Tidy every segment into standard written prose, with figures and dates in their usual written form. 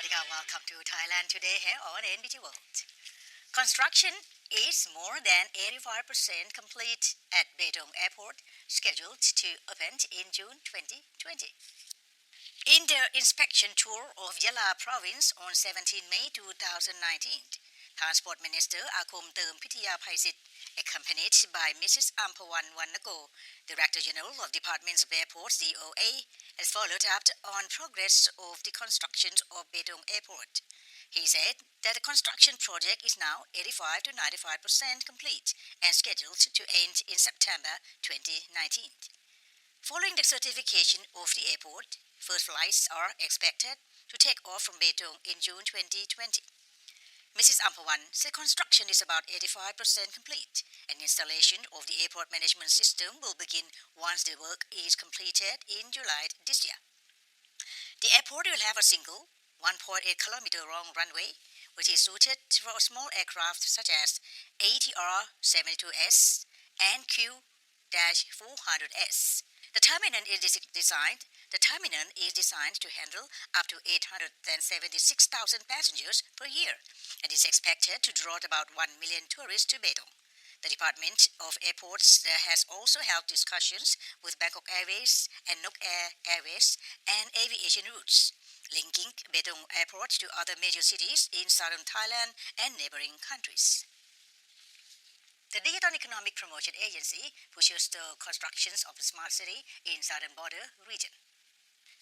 Swadika, welcome to Thailand Today here on NBT World. Construction is more than 85% complete at Betong Airport, scheduled to open in June 2020. In their inspection tour of Yala province on 17 May 2019, Transport Minister Akom Term Pithiya Phaisit, accompanied by Mrs. Ampawan Wannago, Director General of Departments of Airports DOA, has followed up on progress of the construction of Betong Airport. He said that the construction project is now 85 to 95% complete and scheduled to end in September 2019. Following the certification of the airport, first flights are expected to take off from Betong in June 2020. Mrs. Ampawan said construction is about 85% complete and installation of the airport management system will begin once the work is completed in July this year. The airport will have a single 1.8-kilometer long runway, which is suited for small aircraft such as ATR-72S and Q-400S. The terminal is designed to handle up to 876,000 passengers per year and is expected to draw about 1 million tourists to Betong. The Department of Airports has also held discussions with Bangkok Airways and Nok Air Airways and aviation routes, linking Betong Airport to other major cities in southern Thailand and neighboring countries. The Digital Economic Promotion Agency pushes the constructions of a smart city in southern border region.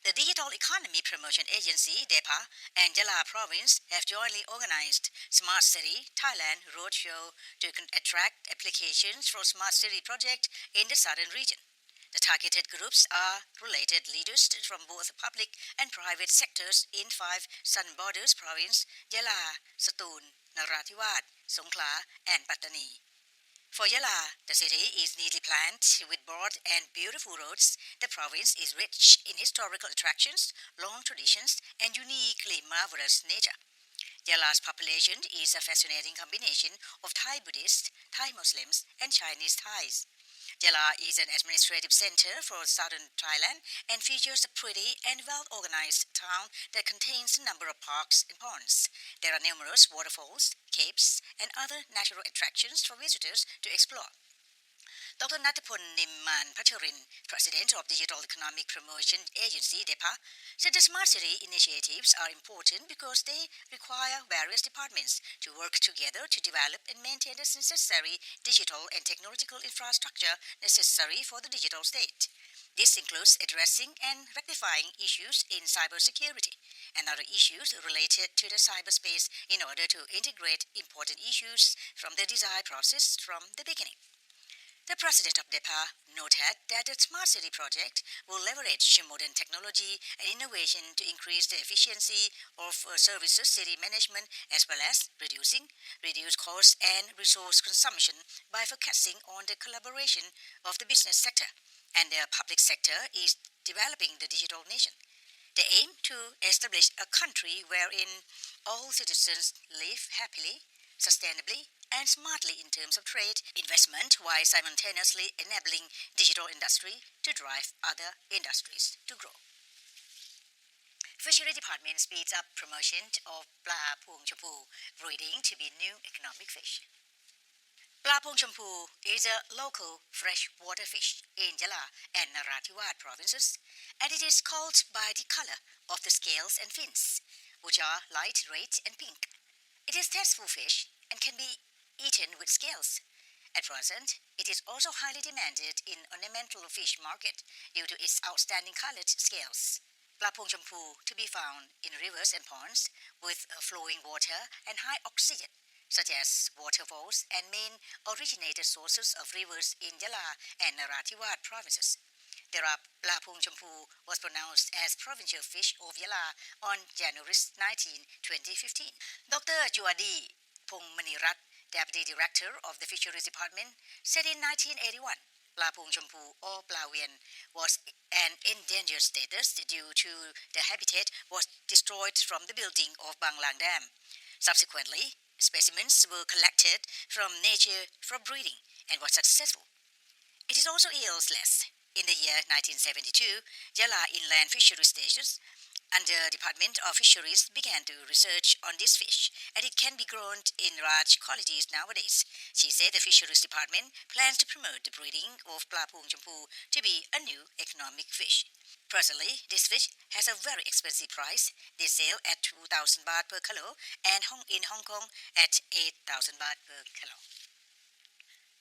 The Digital Economy Promotion Agency, DEPA, and Yala Province have jointly organized Smart City Thailand Roadshow to attract applications for Smart City project in the southern region. The targeted groups are related leaders from both public and private sectors in 5 southern borders provinces: Yala, Satun, Narathiwat, Songkhla, and Pattani. For Yala, the city is neatly planned with broad and beautiful roads. The province is rich in historical attractions, long traditions, and uniquely marvelous nature. Yala's population is a fascinating combination of Thai Buddhists, Thai Muslims, and Chinese Thais. Yala is an administrative center for southern Thailand and features a pretty and well-organized town that contains a number of parks and ponds. There are numerous waterfalls, caves, and other natural attractions for visitors to explore. Dr. Natapon Nimman Pacharin, President of Digital Economic Promotion Agency DEPA, said the Smart City initiatives are important because they require various departments to work together to develop and maintain the necessary digital and technological infrastructure necessary for the digital state. This includes addressing and rectifying issues in cybersecurity and other issues related to the cyberspace in order to integrate important issues from the design process from the beginning. The president of DEPA noted that the Smart City project will leverage modern technology and innovation to increase the efficiency of services city management as well as reduce cost and resource consumption by focusing on the collaboration of the business sector and the public sector is developing the digital nation. They aim to establish a country wherein all citizens live happily, sustainably, and smartly in terms of trade, investment, while simultaneously enabling digital industry to drive other industries to grow. Fisheries Department speeds up promotion of Pla Pluang Chomphu, breeding to be new economic fish. Pla Pluang Chomphu is a local freshwater fish in Yala and Narathiwat provinces, and it is called by the color of the scales and fins, which are light red and pink. It is a tasteful fish and can be eaten with scales. At present, it is also highly demanded in ornamental fish market due to its outstanding colored scales. Pla Pluang Chomphu to be found in rivers and ponds with flowing water and high oxygen, such as waterfalls and main originated sources of rivers in Yala and Narathiwat provinces. The Pla Pluang Chomphu was pronounced as provincial fish of Yala on January 19, 2015. Dr. Juadi Pongmanirat, Deputy Director of the Fisheries Department, said in 1981, Pla Pluang Chomphu or Pla vien was an endangered status due to the habitat was destroyed from the building of Banglang Dam. Subsequently, specimens were collected from nature for breeding and was successful. It is also yields less. In the year 1972, Yala Inland Fisheries Stations Under Department of Fisheries began to research on this fish, and it can be grown in large quantities nowadays. She said the Fisheries Department plans to promote the breeding of Pla Pluang Chomphu to be a new economic fish. Personally, this fish has a very expensive price. They sell at 2,000 baht per kilo and in Hong Kong at 8,000 baht per kilo.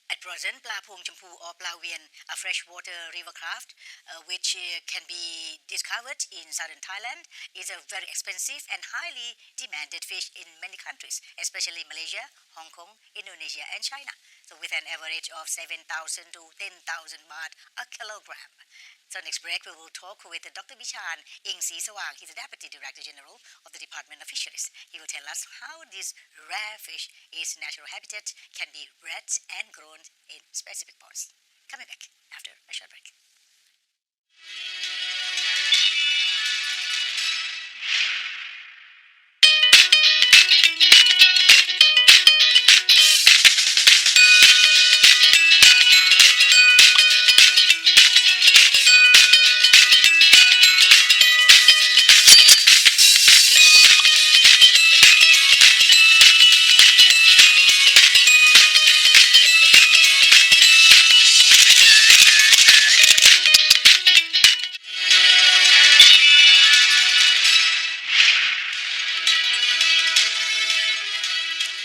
At present, Pla Pluang Chomphu or Pla Vien, a freshwater river craft which can be discovered in southern Thailand, is a very expensive and highly demanded fish in many countries, especially Malaysia, Hong Kong, Indonesia and China. So with an average of 7,000 to 10,000 baht a kilogram. So next break we will talk with Dr. Vicharn Ingsrisawang. He's the Deputy Director General of the Department of Fisheries. He will tell us how this rare fish, its natural habitat, can be bred and grown in specific ponds. Coming back after a short break.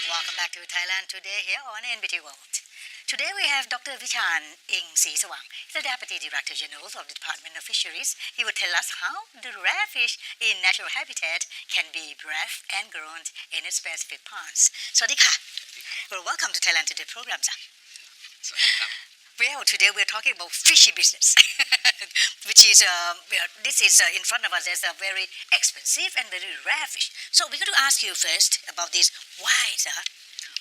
Welcome back to Thailand Today here on NBT World. Today we have Dr. Vicharn Ingsrisawang, the Deputy Director General of the Department of Fisheries. He will tell us how the rare fish in natural habitat can be bred and grown in its specific ponds. สวัสดีค่ะ Well, welcome to Thailand Today program, sir. สวัสดีครับ Well, today we're talking about fishy business, which is, this is in front of us. There's a very expensive and very rare fish. So we're going to ask you first about this. Why, sir?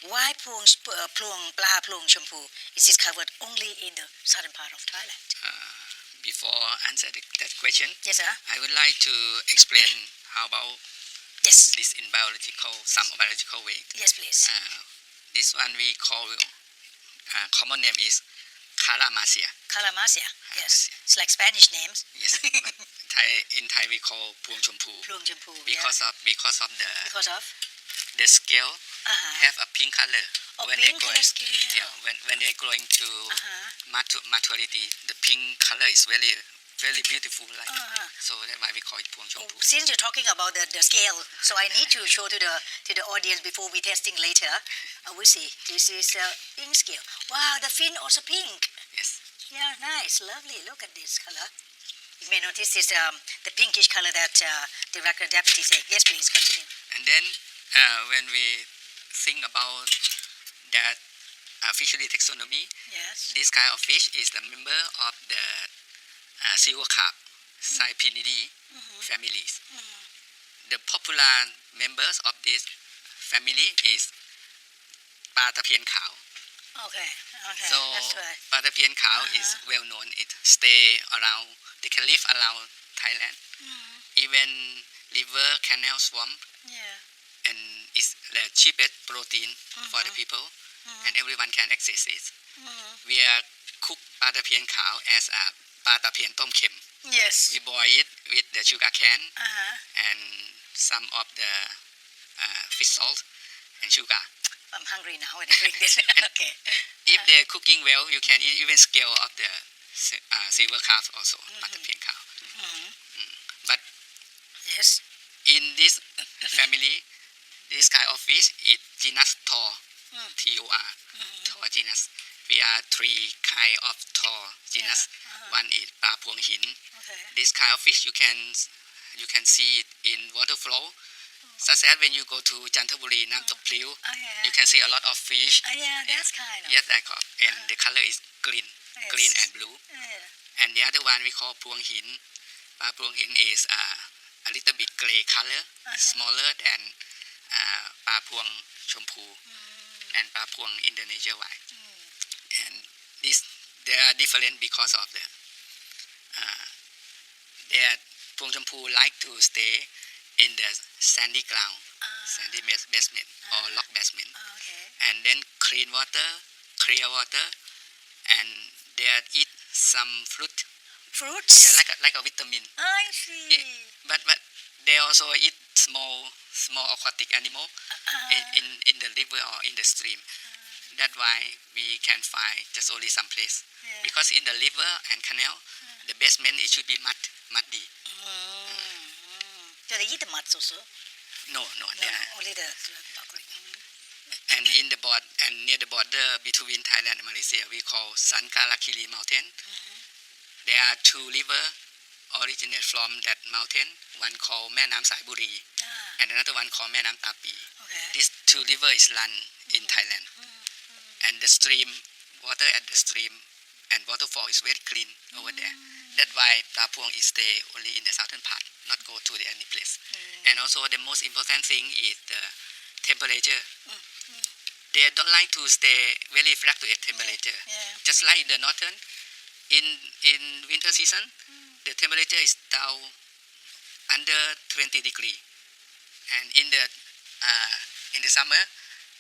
Why Pla Pluang Chomphu is discovered only in the southern part of Thailand? Before answer that question, Yes, sir. I would like to explain how about Yes. this in some biological way. Yes, please. This one we call common name is Calamasia. Calamasia. Yes. It's like Spanish names. Yes. In Thai we call Pluang Chomphu Pluang Chomphu. because of Because of. the scale have a pink color. Oh, when pink they color scale. Yeah, when they're going to maturity, the pink color is very very beautiful. So that's why we call it Pluang Chomphu. Since you're talking about the scale, so I need to show to the audience before we testing later. We see this is pink scale. Wow, the fin also pink. Yes. Yeah, nice, lovely. Look at this color. You may notice this the pinkish color that the record deputy said. Yes, please continue. And then when we think about that fishery taxonomy, Yes. this kind of fish is the member of the silver carp Cypinidae families. The popular members of this family is ปลาตะเพียนขาว Okay. So That's right. ปลาตะเพียนขาว is well known. It stay around. They can live around Thailand. Even river, canal, swamp, Yeah. and it's the cheapest protein for the people, and everyone can access it. We are cook ปลาตะเพียนขาว as a ปลาตะเพียนต้มเค็ม Yes. We boil it with the sugar cane and some of the fish salt and sugar. I'm hungry now when I drink this. Okay. If they're cooking well, you can eat even scale of the silver carp also, ปลาตะเพียนขาว But Yes. in this family, this kind of fish is genus Tor, T-O-R, Tor genus. We are three kind of Tor genus. One is ปลาพวงหิน Okay. This kind of fish you can see it in water flow. Such as when you go to Chanthaburi, Nam Tok Priu, yeah. you can see a lot of fish. Yeah, that's kind of. Yes, that kind of, and the color is green and blue. Yeah. And the other one we call Pluang Hin. Pluang Hin is a little bit gray color, smaller than Pla Pluang Chomphu and Pla Pluang Indonesia white. And they are different because of the their Pluang Chomphu like to stay in the sandy ground, sandy basement or rock basement, Okay. and then clear water, and they eat some fruit. Fruits? Yeah, like a vitamin. I see. But they also eat small aquatic animal in the river or in the stream. That's why we can find just only some place. Because in the river and canal, the basement it should be muddy. Do they eat the mud also? No, they are. Only the aquatic. And in the border and near the border between Thailand and Malaysia, we call Sankarakiri Mountain. There are two rivers originate from that mountain. One called Maenam Saiburi, and another one called Maenam Tapi. These two rivers run in Thailand, and the stream, water at the stream and waterfall is very clean over there. That's why Pla Pluang is stay only in the southern part, not go to any place. And also the most important thing is the temperature. They don't like to stay very fluctuate temperature. Just like the northern, in winter season, the temperature is down under 20 degree, and in the summer,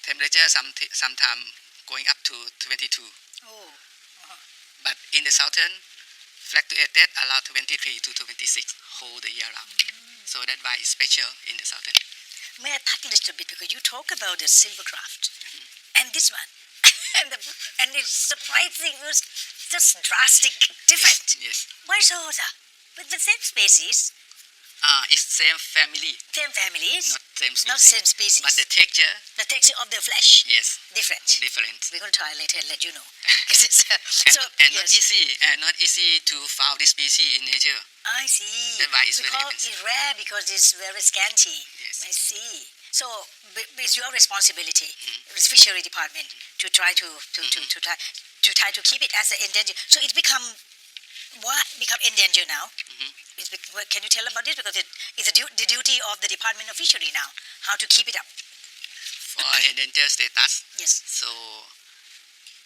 temperature sometimes going up to 22. But in the southern, fluctuated around 23 to 26 whole the year round. So that's why it's special in the southern. May I touch a little bit because you talk about the silver craft and this one, and it's surprising. It was just drastic, different. Yes. Why so, sir? But the same species. It's same family. Same families. Not same species. Not the same species. But the texture. The texture of the flesh. Yes. Different. We're going to try later and let you know. And yes. Not easy to find this species in nature. I see. That's why it's very expensive. It's rare because it's very scanty. Yes. I see. So it's your responsibility, the fishery department, to try to keep it as an endangered. So it's become endangered now. Can you tell about this? Because it's the duty of the Department of Fishery now, how to keep it up. For endangered status. Yes. So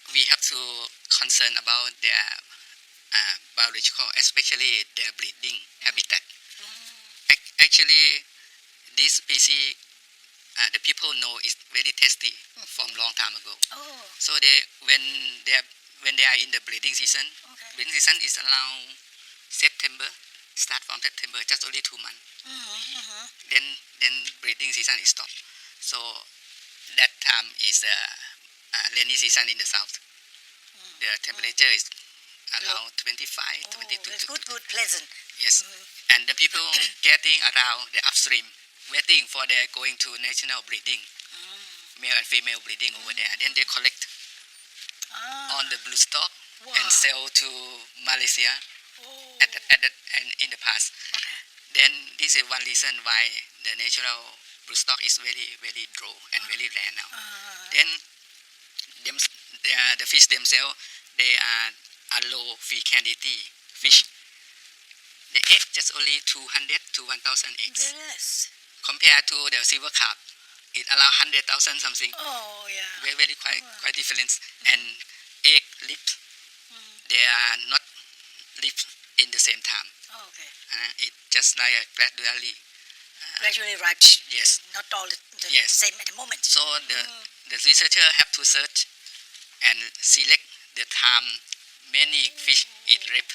we have to concern about their biological, especially their breeding habitat. Actually, this species, the people know is very tasty from long time ago. So when they are in the breeding season, breeding season is around September. Start from September, just only 2 months. Then breeding season is stopped. So that time is rainy season in the south. The temperature is around 25, 22. It's good, pleasant. Yes. And the people getting around the upstream, waiting for their going to national breeding, male and female breeding over there. Then they collect on the blue stock and sell to Malaysia in the past. Then this is one reason why the natural blue stock is very, very raw and very rare now. Then the fish themselves, they are a low fecundity fish. The egg just only 200 to 1,000 eggs. Yes. Compared to the silver carp, it around 100,000 something. Very, very quite different. And egg lips, they are not lips in the same time. It just like gradually ripe. Yes. Not all the same at the moment. So the researcher have to search and select the time many fish eat rape.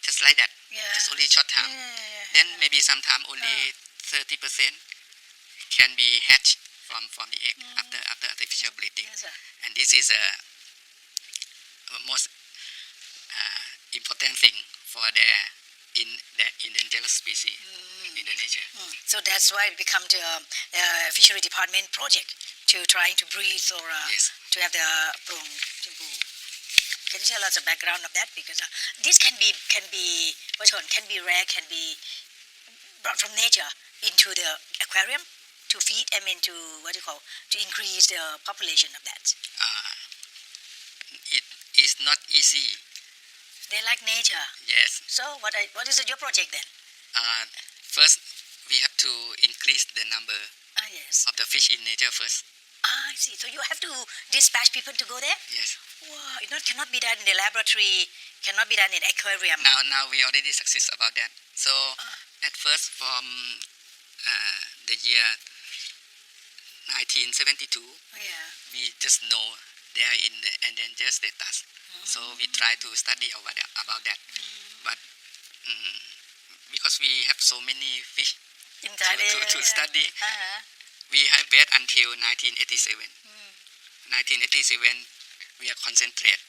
Just like that. Just only short time. Then maybe sometime only 30% can be hatched from the egg after artificial breeding. And this is a most important thing for the endangered species in Indonesia. So that's why it become the fishery department project to trying to breed or to have the Pluang Chomphu. Can you tell us the background of that? Because this can be rare, can be brought from nature into the aquarium to feed, to increase the population of that. It is not easy. They like nature. Yes. So what is your project then? First, we have to increase the number of the fish in nature first. I see. So you have to dispatch people to go there? Yes. Wow, it cannot be done in the laboratory, cannot be done in aquarium. Now we already success about that. So at first from the year 1972, we just know they are in the endangered status. So we try to study about that. But because because we have so many fish in Thailand to study. We have wait until 1987. 1987, we are concentrate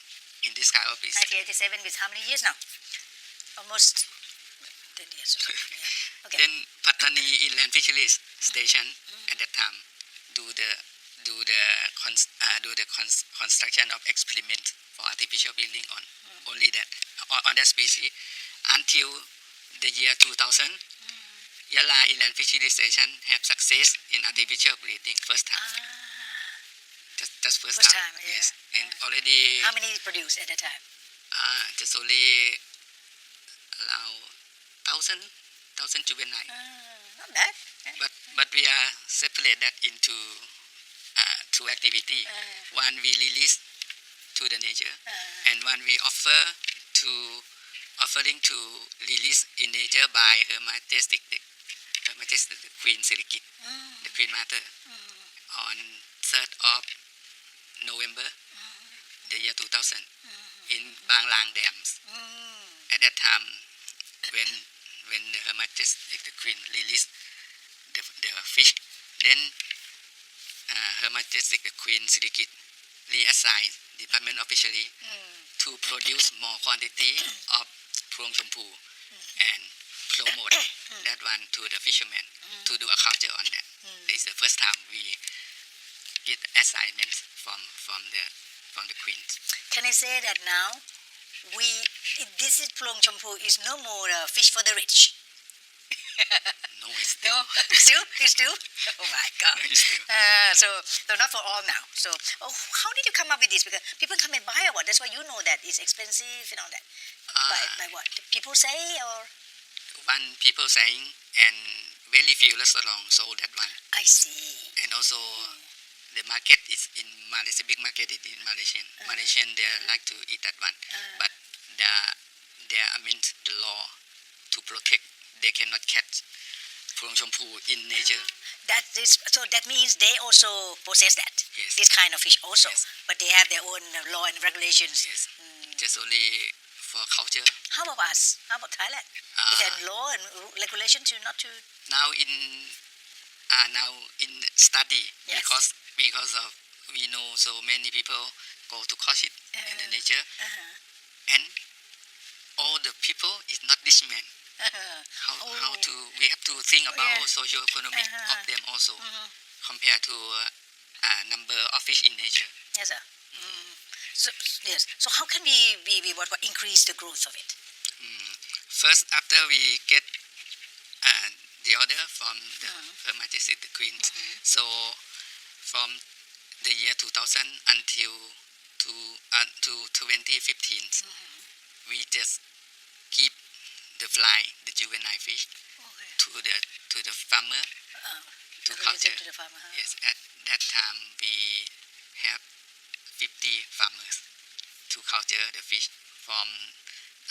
in this kind of business. 1987 with how many years now? Almost 10 years. Yeah. Okay. Then Pattani Inland Fisheries Station at that time do the construction of experiment for artificial building on only that on that species until the year 2000. Yala Inland Fisheries Station have success in artificial breeding first time. Just first time. Yeah. Yes, and already. How many produced at that time? Just only around 1,000 juvenile. Not bad. But we are separate that into two activity. One we release to the nature, and one we offering to release in nature by Her Majesty the Queen Sirikit, the Queen Mother, on 3rd of November, the year 2000, in Bang Lang Dams. At that time, when Her Majesty the Queen released the fish, then Her Majesty the Queen Sirikit reassigned Department of Fisheries to produce more quantity of Pluang Chomphu and promote that one to the fishermen to do a culture on that. This is the first time we get assignments from the Queen. Can I say that now this is Pluang Chomphu is no more fish for the rich? No, it's still. No, still. Oh my God. So not for all now. So how did you come up with this? Because people come and buy what? That's why you know that it's expensive and all that. By what? People say or? One people saying, and very few restaurants sold that one. I see. And also the market is in Malaysia, big market is in Malaysian. Malaysian they like to eat that one, but the law to protect, they cannot catch Pluang Chomphu in nature. So that means they also possess that. Yes. This kind of fish also, Yes. but they have their own law and regulations. Yes, just only for culture. How about us? How about Thailand? Is there law and regulation to not to? Now in study, Yes. because of we know so many people go to catch it in the nature, and all the people is not this man. How to we have to think about social economic of them also compared to number of fish in nature. Yes, sir. So yes. So how can we increase the growth of it? First, after we get the order from Her Majesty the Queen, so from the year 2000 until to 2015, we just keep the juvenile fish to the farmer to culture. To the farmer. Yes, at that time we have 50 farmers to culture the fish from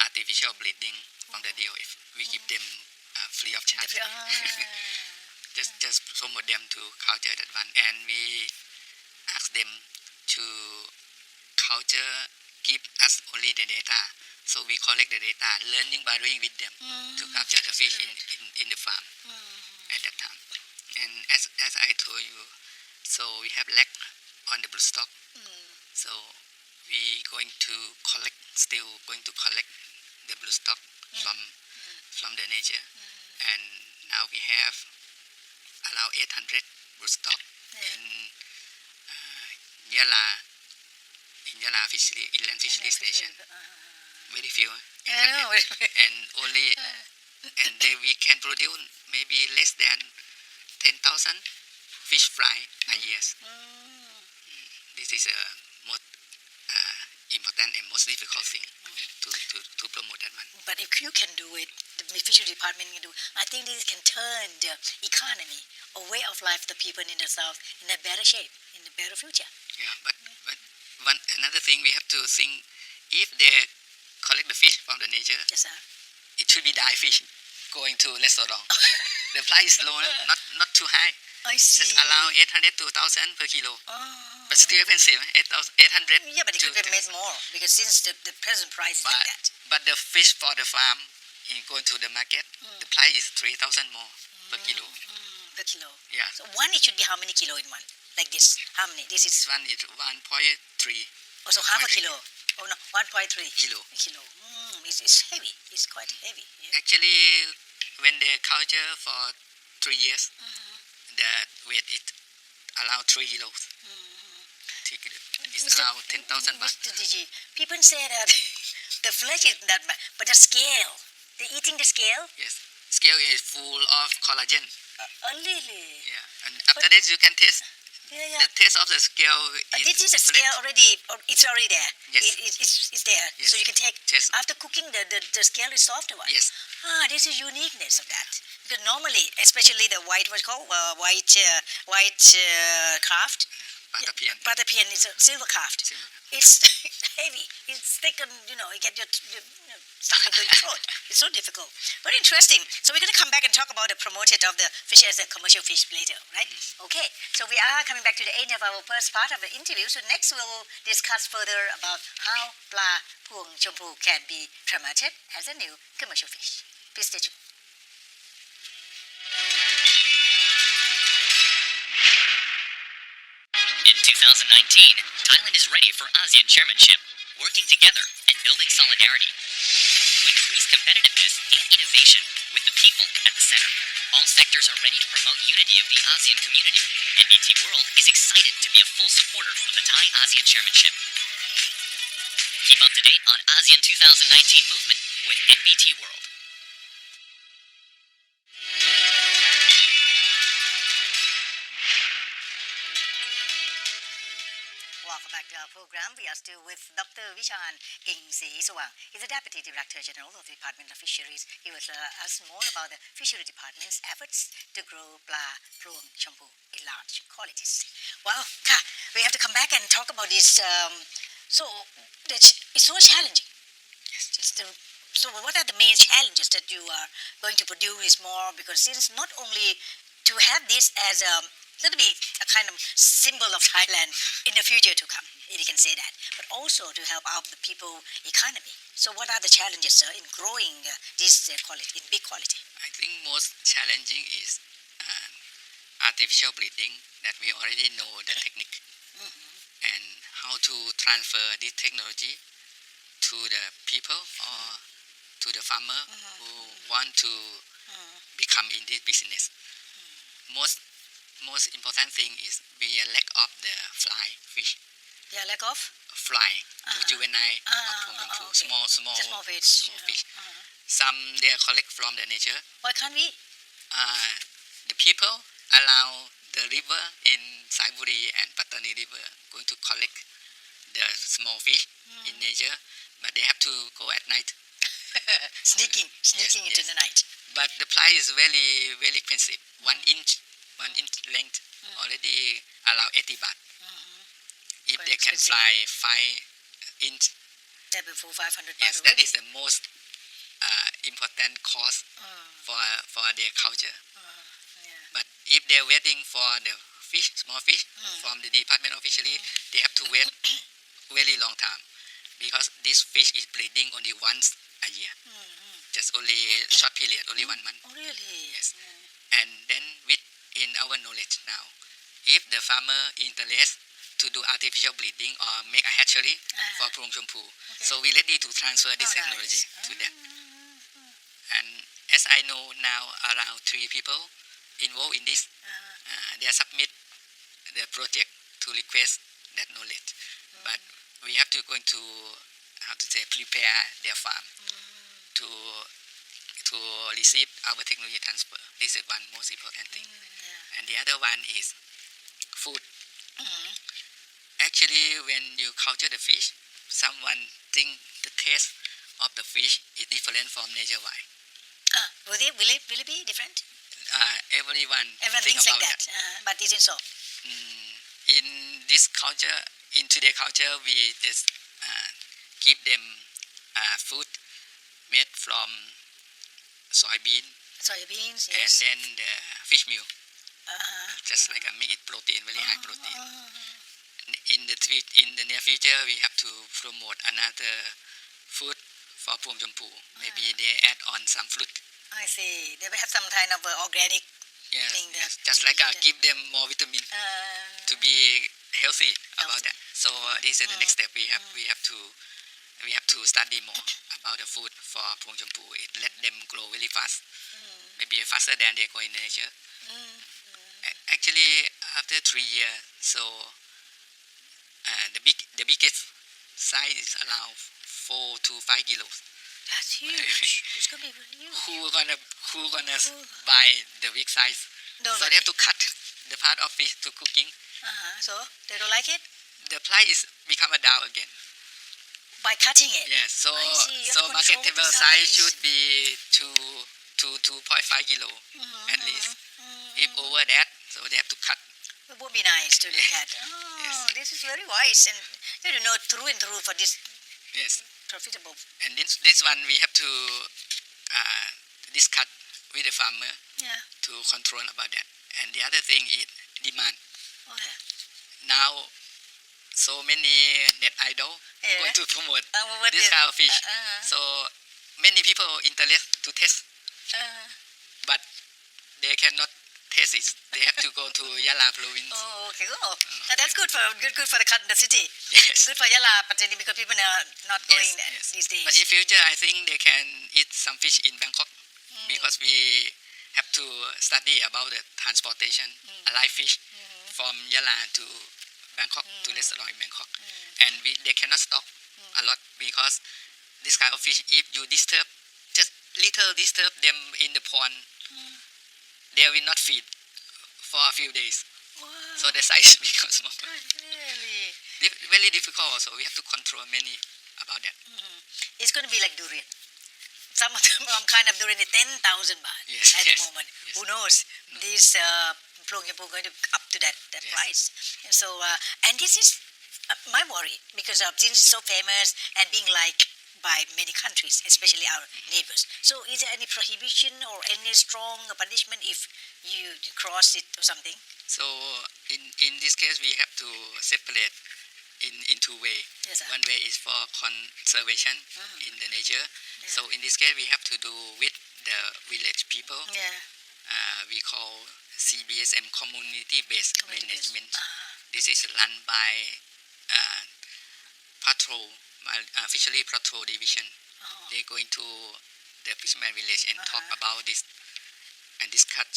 artificial breeding from the DOF. We give them free of charge. just promote them to culture that one, and we ask them to culture, give us only the data. So we collect the data, learning by doing with them to capture the fish in the farm at that time. And as I told you, so we have lack on the blue stock. So we still going to collect the blue stock from the nature. And now we have around 800 blue stock in Yala Inland Fisheries Station. Very few. And only and then we can produce maybe less than 10,000 fish fry a year. This is a most important and most difficult thing to promote that one. But if you can do it, the fishery department can do. I think this can turn the economy, a way of life of the people in the south in a better shape, in a better future. Yeah, but another thing we have to think, if they collect the fish from the nature, Yes, sir. it should be die fish going to restaurant. The price is low, not too high. I see. Just around 800 to 1,000 per kilo. But still expensive, 800. Yeah, but it could be made more because since the present price is like that. But the fish for the farm in going to the market, the price is 3,000 more per kilo. Per kilo. Yeah. So one it should be how many kilo in one? Like this. How many? This is This one is 1.3 also half a kilo. Oh no, 1.3 kilo. Kilo. It's heavy. It's quite heavy. Yeah. Actually, when they culture for 3 years, the weight is around 3 kilos. 3 kilos. It's around 10,000 baht. Mr. DG, people say that the flesh is that bad, but the scale, they're eating the scale. Yes. Scale is full of collagen. Really? Yeah. And after this, you can taste. Yeah. The taste of the scale This is a scale already. It's already there. Yes. It's there. Yes. So you can take. Yes. After cooking, the scale is softer one. Yes. This is uniqueness of that. Because normally, especially the white, what's called white craft. Patapian is a silver craft. It's heavy. It's thick and, you get your stuff into your throat. It's so difficult. Very interesting. So we're going to come back and talk about the promoted of the fish as a commercial fish later, right? Okay. So we are coming back to the end of our first part of the interview. So next we'll discuss further about how Pla Pluang Chomphu can be promoted as a new commercial fish. Please stay tuned. In 2019, Thailand is ready for ASEAN chairmanship, working together and building solidarity to increase competitiveness and innovation with the people at the center. All sectors are ready to promote unity of the ASEAN community. NBT World is excited to be a full supporter of the Thai ASEAN chairmanship. Keep up to date on ASEAN 2019 movement with NBT World. Welcome back to our program. We are still with Dr. Vicharn Ingsrisawang. He's the Deputy Director General of the Department of Fisheries. He will tell us more about the Fishery Department's efforts to grow Pla Pluang Chomphu in large quantities. Well, we have to come back and talk about this. So it's so challenging. Yes. So what are the main challenges that you are going to produce more? Because since not only to have this as going to be a kind of symbol of Thailand in the future to come, if you can say that, but also to help out the people economy. So what are the challenges in growing this quality, in big quality? I think most challenging is artificial breeding, that we already know the technique and how to transfer this technology to the people or to the farmer who want to become in this business. Most important thing is we lack of the fly fish. Yeah, lack of fly, juvenile, okay. small fish. fish. Some they are collect from the nature. Why can't we? The people allow the river in Saiburi and Pattani river going to collect the small fish in nature, but they have to go at night. sneaking into the night. But the price is very, very expensive. 1 inch length already allow 80 baht. If Quite they can expensive. fly 5 inch, That before 500 baht. yes, that is the most important cost for their culture. Yeah. But if they're waiting for the fish, small fish from the Department of Fisheries, they have to wait very long time because this fish is breeding only once a year. Just only short period, only 1 month. Oh, really? Yes. And then in our knowledge now, if the farmer interested to do artificial breeding or make a hatchery for Pluang Chomphu, so we're ready to transfer this technology to them. And as I know now, around 3 people involved in this, they submit the project to request that knowledge. But we have to going to prepare their farm to receive our technology transfer. This is one most important thing. And the other one is food. Actually, when you culture the fish, someone think the taste of the fish is different from nature wine. Will it be different? Everyone thinks about like that. But isn't so. In this culture, in today's culture, we just give them food made from Soybeans, and yes. then the fish meal, just like make it protein, very high protein. In the near future, we have to promote another food for Pluang Chomphu. Maybe they add on some fruit. I see. They will have some kind of organic Yes, thing that just to like eat. give them more vitamin to be healthy about that. So this is the next step. We have to study more about the food for Pluang Chomphu. It let them grow very fast, maybe faster than they go in nature. Actually, after 3 years, so the biggest size is around 4 to 5 kilos. That's huge. It's gonna be really huge. Who gonna buy the big size? Don't So they have to cut the part of fish to cooking. So they don't like it The price is become a down again. by cutting it. Yes. So I see. You have so to control marketable the size size. should be 2.5 kilo at least. If over that, so they have to cut. It would be nice to look at. Oh, Yes. this is very wise, and you know through and through for this Yes. profitable. And this one we have to discuss with the farmer Yeah. to control about that. And the other thing is demand. Oh yeah. Now, so many net idol Yeah. going to promote What this is- kind of fish. So many people interested to test, but they cannot test it. They have to go to Yala province. Oh, okay. Oh, that's good for the city. Yes. Good for Yala, but because people are not going Yes, there yes. these days. But in future, I think they can eat some fish in Bangkok because we have to study about the transportation, live fish from Yala to Bangkok to restaurant in Bangkok, and they cannot stock a lot because this kind of fish, if you disturb, just little disturb them in the pond, they will not feed for a few days. Wow. So the size becomes small. Really? Very difficult also. We have to control many about that. It's going to be like durian. Some of them, kind of durian is 10,000 baht Yes, at yes, the moment. yes. Who knows? This Pluang Chomphu going to up to that Yes. price. And so, and this is my worry because since it's so famous and being liked by many countries, especially our neighbors. So, is there any prohibition or any strong punishment if you cross it or something? So in this case, we have to separate in two ways. Yes, sir. One way is for conservation in the nature. Yeah. So in this case, we have to do with the village people. Yeah. We call CBSM, community-based Community-based. management. This is run by fishery patrol division. They go into the fisherman village and talk about this and discuss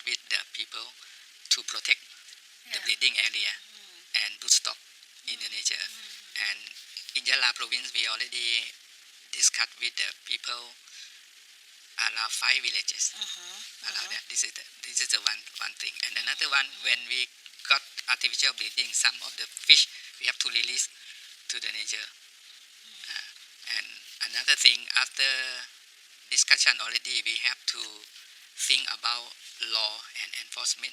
with the people to protect the breeding area and to stop in the nature. And in Yala province, we already discussed with the people around 5 villages. Around that, this is the one thing. And another one, when we got artificial breeding, some of the fish we have to release to the nature. And another thing, after discussion already, we have to think about law and enforcement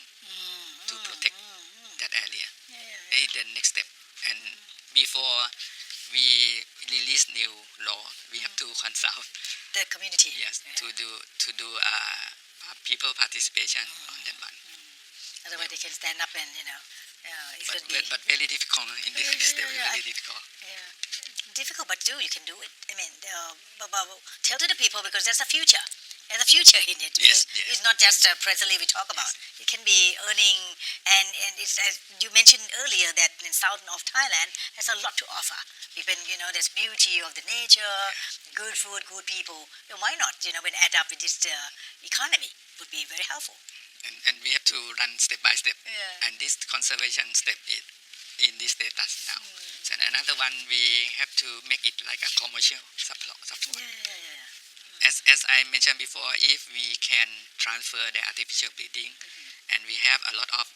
to protect that area. It's the next step. And before we release new law, we have to consult The community. to do people participation on that one. Otherwise, they can stand up and it could be But very difficult in this step. Very difficult. difficult, but you can do it. I mean, tell to the people because there's a future. There's a future in it. Yes, Because yes. It's not just presently we talk about. It can be earning, and it's as you mentioned earlier that in southern of Thailand has a lot to offer. Even there's beauty of the nature, good food, good people. Why not? When add up with this economy would be very helpful. And we have to run step by step. Yeah. And this conservation step is in this status now. So another one, we have to make it like a commercial support. As I mentioned before, if we can transfer the artificial breeding and we have a lot of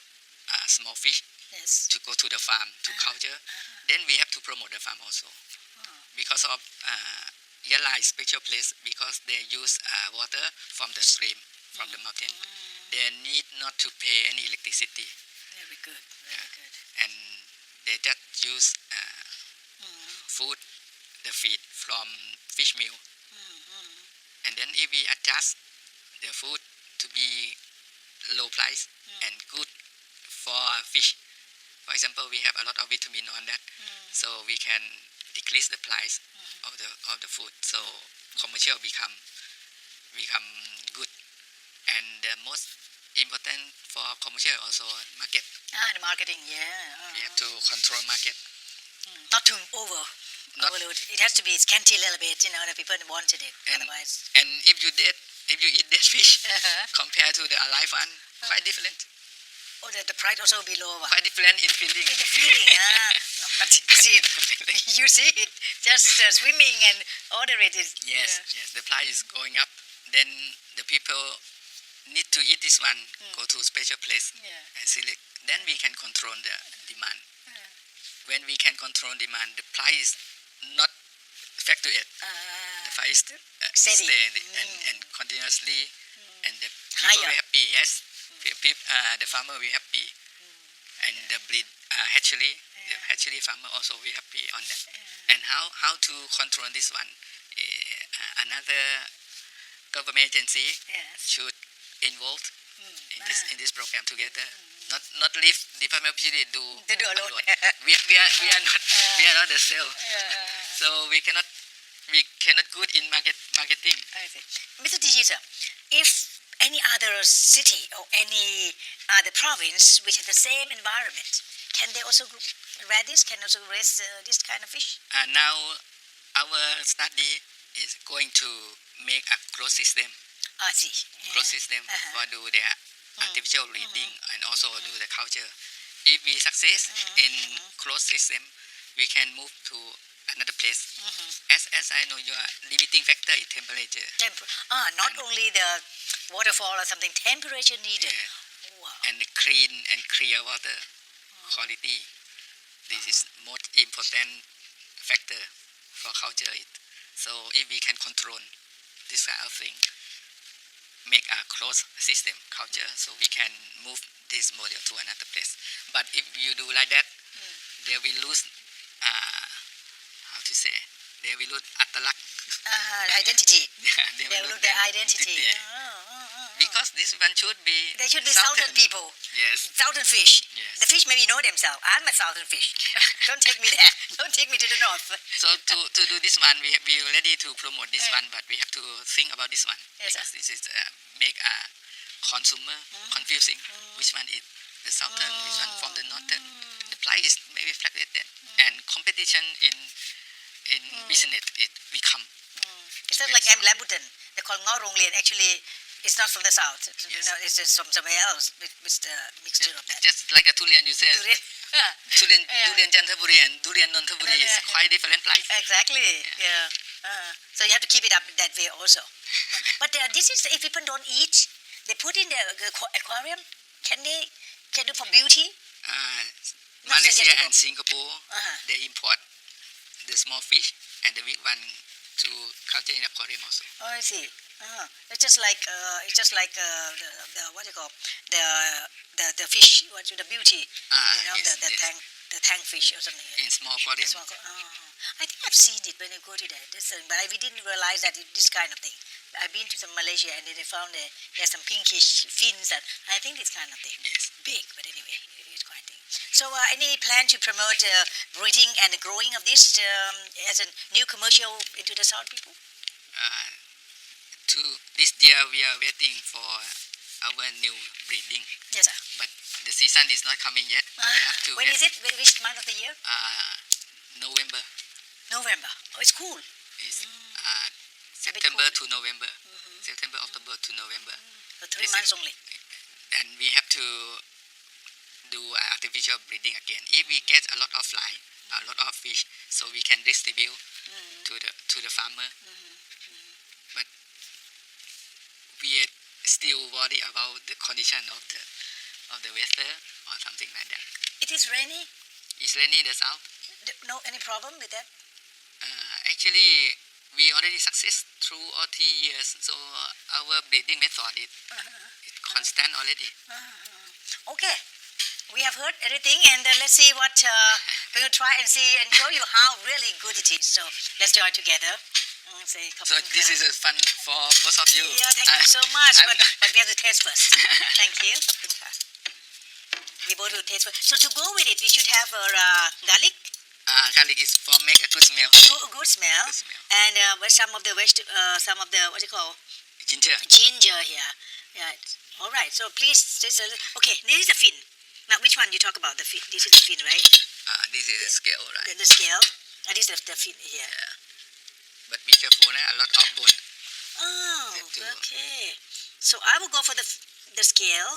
small fish Yes. to go to the farm to culture, then we have to promote the farm also. Because of Yala is special place because they use water from the stream, from the mountain. They need not to pay any electricity, Very good. Very good. and they just use food, the feed from fish meal. And then if we adjust the food to be low price and good for fish, for example, we have a lot of vitamin on that, so we can decrease the price of the food. So commercial become good. And the most important for commercial also market. The marketing, yeah. We have to control market. Not to overload. It has to be scanty a little bit, the people wanted it. Otherwise. And if you eat that fish compared to the alive one, quite different. Oh, the price also will be lower. Quite different in feeling. The feeling, no, but you see it, just swimming and order it is. Yes, the price is going up. Then the people need to eat this one, go to a special place and select. Then we can control the demand. When we can control demand, the price not fluctuate. The price steady and continuously, and the people higher. will happy. Yes, the farmer will happy, and the breed hatchery, the hatchery farmer also will happy on that. And how to control this one? Another government agency should involve in this program together. Not leave Department of Fisheries do alone. we are not the sale. So we cannot good in marketing. I see. Mr. DG, sir, if any other city or any other province which has the same environment, can they also raise this? Can also raise this kind of fish? Now our study is going to make a closed system. I see. Closed system for do their artificial breeding and also do the culture. If we success in closed system, we can move to another place. As I know, your limiting factor is temperature. Not only the waterfall or something, temperature needed. Yeah. Wow. And the clean and clear water quality. This is most important factor for culture. So if we can control this kind of thing, make a closed system culture, so we can move this model to another place. But if you do like that, they will lose they will lose Identity. They will lose their identity. Because this one should be. They should be southern people. Yes. Southern fish. Yes. The fish maybe know themselves. I'm a southern fish. Don't take me there. Don't take me to the north. So to do this one, we are ready to promote this one, but we have to think about this one. Yes, because this is make a consumer confusing. Which one is the southern, which one from the northern. The price is maybe fluctuated, and competition in business it become. It's not like Lambutan. They call Ngorongli, and actually it's not from the south. Yes. It's just from somewhere else with the mixture of that. Just like a durian, you said. Durian Chanthaburi and durian Nonthaburi is quite different price. Exactly. Yeah. So you have to keep it up that way also. But this is if people don't eat, they put in the aquarium. Can do for beauty? Malaysia and Singapore, they import the small fish and the big one to culture in aquarium also. Oh, I see. It's just like the what do you call the fish, the beauty, the tank fish or something. In small aquarium. I think I've seen it when I go to that. But we didn't realize that this kind of thing. I've been to some Malaysia and they found there's some pinkish fins, and I think this kind of thing. Yes. Big, but anyway, it's quite thing. So, any plan to promote breeding and growing of this as a new commercial into the South people? To this year, we are waiting for our new breeding. Yes, sir. But the season is not coming yet. We have to when is it? Which month of the year? November. November. Oh, it's cool. It's September to November. September, October to November. So 3 months only. And we have to do artificial breeding again. If we get a lot of fly, a lot of fish, so we can distribute to the farmer. But we are still worried about the condition of the weather or something like that. It is rainy. It's rainy in the south. No, any problem with that? Actually, we already success through all 3 years, so our breeding method is constant already. Okay, we have heard everything, and let's see what we will try and see and show you how really good it is. So let's join together. So this is fun for both of you. Yeah, thank you so much. But we have to taste first. Thank you. We both will taste first. So to go with it, we should have garlic. Garlic is for make a good smell. Good smell. Good smell. And some of the some of the what you call Ginger. ginger here. Yeah. All right. So please, okay. This is the fin. Now, which one you talk about? The fin. This is the fin, right? This is the scale, right? The scale. And this is the fin here. Yeah. But be careful, a lot of bone. Oh, That too. okay. So I will go for the scale.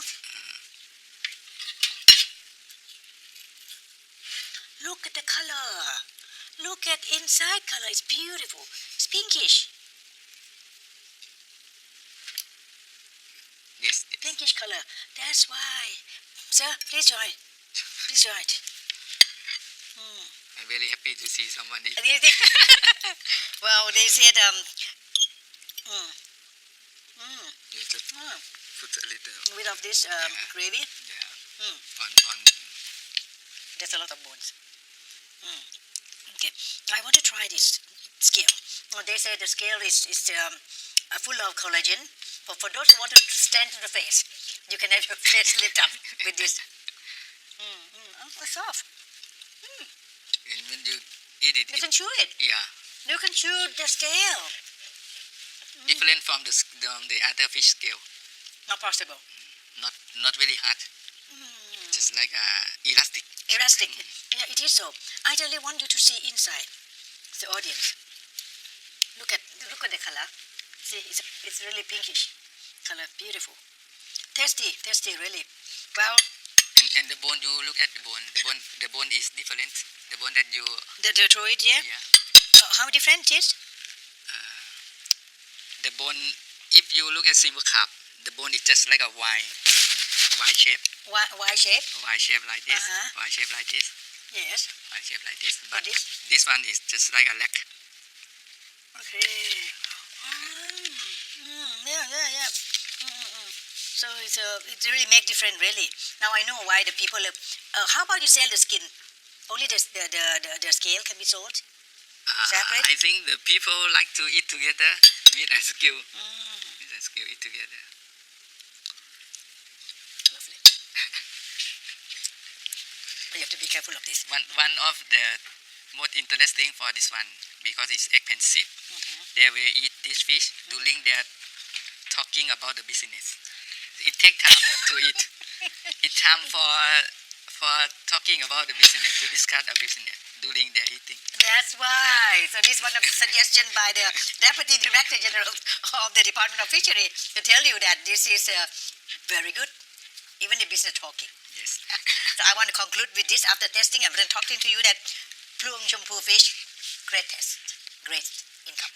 Look at the color. Look at inside color. It's beautiful. It's pinkish. Yes. Pinkish color. That's why. Sir, please join. Please join. I'm very happy to see someone eat. Well, they said You just put a little. bit of this gravy. Yeah. On. There's a lot of bones. Okay, I want to try this scale. Well, they say the scale is full of collagen. For those who want to stand to the face, you can have your face lit up with this. It's soft. And when you eat it, You can chew it. yeah, You can chew the scale. different from the other fish scale. Not possible. Not very hard. Just like elastic. Elastic. Yeah, it is so. I really want you to see inside the audience. Look at the color. See, it's really pinkish color. Beautiful. Tasty, really. Well, And the bone, you look at the bone. The bone is different. The bone that you the throw it, yeah? How different it is? The bone. If you look at simple carp, the bone is just like a Y shape. Y shape? Y shape like this. Uh-huh. Y shape like this. Yes. Y shape like this. But this? this one is just like a leg. Okay. Yeah. So it really make different, really. Now I know why the people. How about you sell the skin? Only the scale can be sold. Separate? I think the people like to eat together, meat and skill. Meat and skill eat together. Lovely. But you have to be careful of this. One of the most interesting for this one, because it's expensive. They will eat this fish during their talking about the business. It takes time to eat. It's time for talking about the business, to discuss the business during their eating. That's why. So this one of the suggestion by the Deputy Director General of the Department of Fisheries to tell you that this is very good, even the business talking. Yes. So I want to conclude with this after testing and then talking to you that Pluang Chomphu fish, great taste, great income.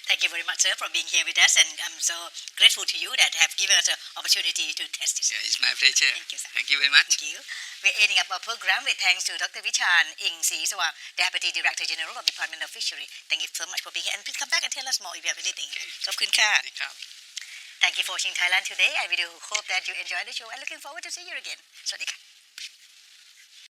Thank you very much, sir, for being here with us, and I'm so grateful to you that have given us an opportunity to test this. Yeah, it's my pleasure. Thank you, sir. Thank you very much. Thank you. We're ending up our program with thanks to Dr. Vicharn Ingsrisawang, Deputy Director General of Department of Fisheries. Thank you so much for being here, and please come back and tell us more if you have anything. Okay. ขอบคุณค่ะ สวัสดีครับ Thank you for watching Thailand Today. I really hope that you enjoyed the show and looking forward to see you again. สวัสดีค่ะ